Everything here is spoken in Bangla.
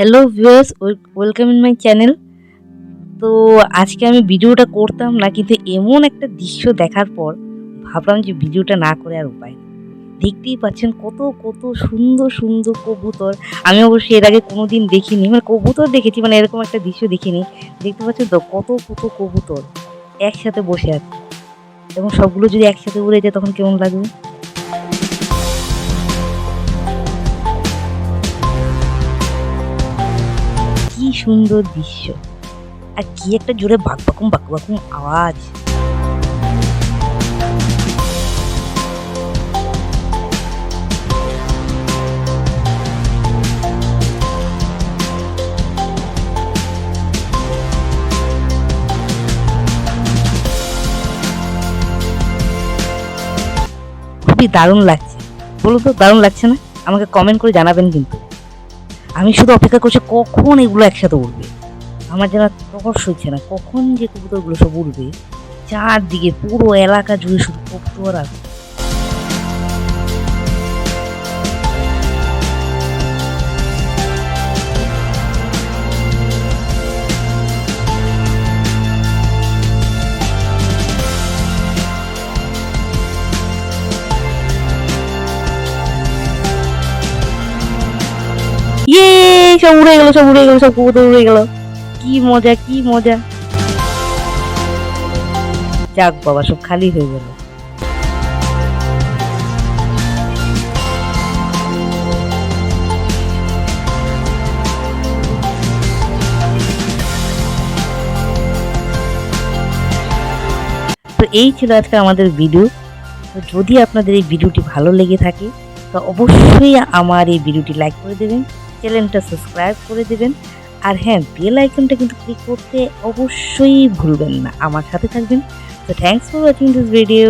Hello viewers, welcome in my channel. তো আজকে আমি ভিডিওটা করতাম না, কিন্তু এমন একটা দৃশ্য দেখার পর ভাবলাম যে ভিডিওটা না করে আর উপায় নেই। দেখতেই পাচ্ছেন কত কত সুন্দর সুন্দর কবুতর। আমি অবশ্যই এর আগে কোনোদিন দেখিনি, মানে কবুতর দেখেছি, মানে এরকম একটা দৃশ্য দেখিনি। দেখতে পাচ্ছেন তো কত কত কবুতর একসাথে বসে আছে, এবং সবগুলো যদি একসাথে উড়ে যায় তখন কেমন লাগবে। কি সুন্দর দৃশ্য, আর কি একটা জোরে বাক বাকুম আওয়াজ। খুবই দারুণ লাগছে। বলুন তো দারুণ লাগছে না? আমাকে কমেন্ট করে জানাবেন কিন্তু। আমি শুধু অপেক্ষা করছি কখন এগুলো একসাথে উড়বে। আমার যেন তহস হচ্ছে না কখন যে কবুতরগুলো সব উড়বে। চারদিকে পুরো এলাকা জুড়ে শুধু কবুতর আর ইয়ে, সব উড়ে গেল, সব উড়ে গেল, সব কবুতর উড়ে গেল। কি মজা, কি মজা। যাক বাবা, সব খালি হয়ে গেল। তো এই ছিল আজকে আমাদের ভিডিও। তো যদি আপনাদের এই ভিডিওটি ভালো লেগে থাকে তো অবশ্যই আমার এই ভিডিওটি লাইক করে দেবেন, চ্যানেলটা সাবস্ক্রাইব করে দেবেন, আর হ্যাঁ, বেল আইকনটা কিন্তু ক্লিক করতে অবশ্যই ভুলবেন না। আমার সাথে থাকবেন। তো thanks for watching this video.